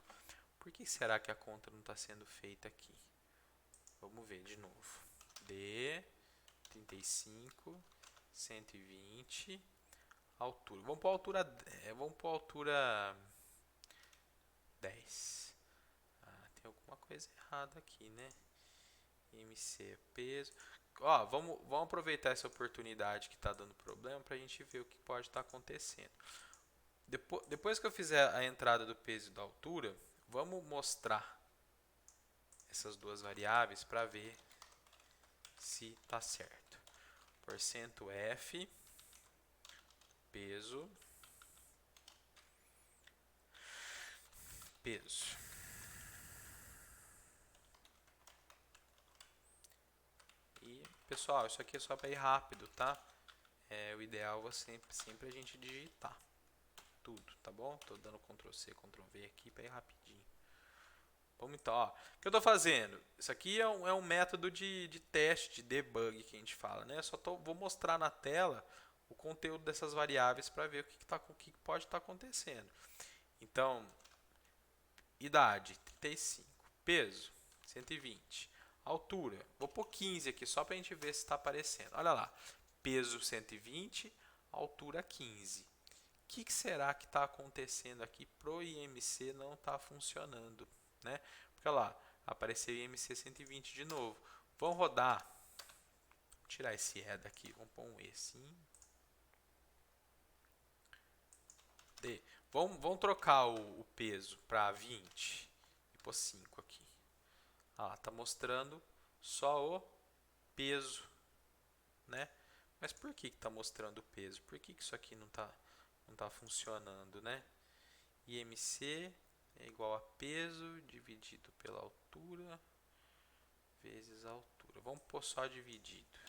Por que será que a conta não está sendo feita aqui? Vamos ver de novo. D, 35, 120, altura. Vamos para a altura, vamos para a altura 10. Tem alguma coisa errada aqui, né? IMC é peso. Ó, vamos aproveitar essa oportunidade que está dando problema para a gente ver o que pode estar acontecendo. Depois que eu fizer a entrada do peso e da altura, vamos mostrar essas duas variáveis para ver se está certo. Porcento F, peso, peso. E, pessoal, isso aqui é só para ir rápido, tá? O ideal é sempre a gente digitar tudo, tá bom? Tô dando Ctrl+C, Ctrl+V aqui para ir rapidinho. Vamos então, ó. O que eu estou fazendo? Isso aqui é um método de teste, de debug que a gente fala, né? Vou mostrar na tela o conteúdo dessas variáveis para ver o que pode estar acontecendo. Então, idade, 35. Peso, 120. Altura, vou pôr 15 aqui só para a gente ver se está aparecendo. Olha lá, peso 120, altura 15. O que será que está acontecendo aqui pro IMC não está funcionando, né? Porque olha lá, apareceu IMC 120 de novo. Vamos rodar. Vou tirar esse E daqui, vamos pôr um E sim. D. Vamos trocar o peso para 20 e pôr 5 aqui. Tá mostrando só o peso, né? Mas por que está mostrando o peso? Por que isso aqui não tá funcionando, né? IMC é igual a peso dividido pela altura vezes a altura. Vamos pôr só dividido.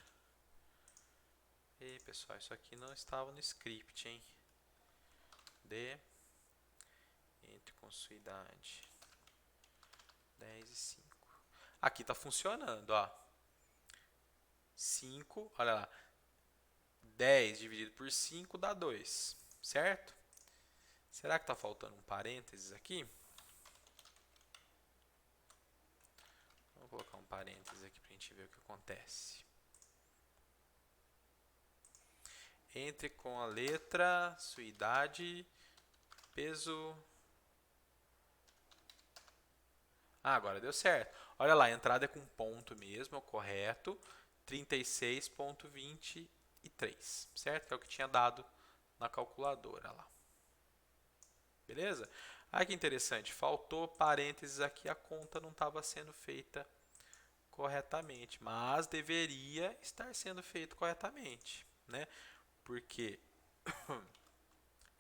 E pessoal, isso aqui não estava no script, hein? D entre com sua idade 10 e 5. Aqui está funcionando, ó. 5, olha lá. 10 dividido por 5 dá 2, certo? Será que está faltando um parênteses aqui? Vou colocar um parênteses aqui para a gente ver o que acontece. Entre com a letra, sua idade, peso. Agora deu certo. Olha lá, a entrada é com ponto mesmo, é o correto. 36,23, certo? Que é o que tinha dado na calculadora lá. Beleza? Ah, que interessante, faltou parênteses aqui, a conta não estava sendo feita corretamente, mas deveria estar sendo feito corretamente, né? Porque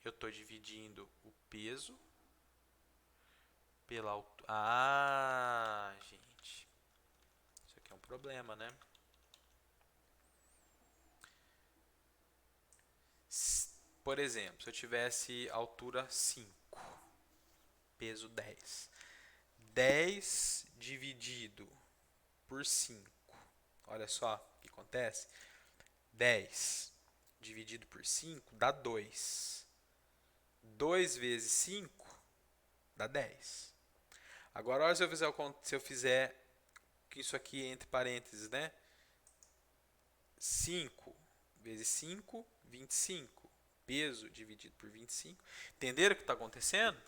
eu estou dividindo o peso pela altura. Ah, gente, isso aqui é um problema, né? Por exemplo, se eu tivesse altura 5, peso 10, 10 dividido por 5. Olha só o que acontece. 10 dividido por 5 dá 2. 2 vezes 5 dá 10. Agora, olha se eu fizer isso aqui entre parênteses, né? 5 vezes 5, 25. Peso dividido por 25. Entenderam o que está acontecendo?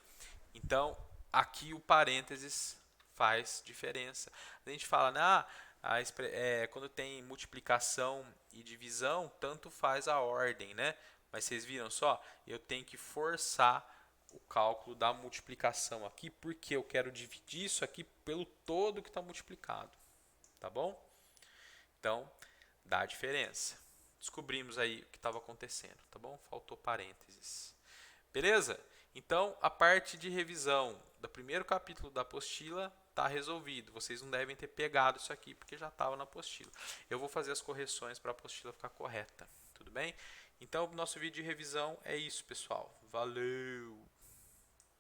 Então, aqui o parênteses faz diferença. A gente fala, né, quando tem multiplicação e divisão, tanto faz a ordem, né? Mas vocês viram só? Eu tenho que forçar o cálculo da multiplicação aqui, porque eu quero dividir isso aqui pelo todo que está multiplicado. Tá bom? Então, dá a diferença. Descobrimos aí o que estava acontecendo, tá bom? Faltou parênteses. Beleza? Então, a parte de revisão do primeiro capítulo da apostila está resolvido. Vocês não devem ter pegado isso aqui porque já estava na apostila. Eu vou fazer as correções para a apostila ficar correta. Tudo bem? Então, o nosso vídeo de revisão é isso, pessoal. Valeu!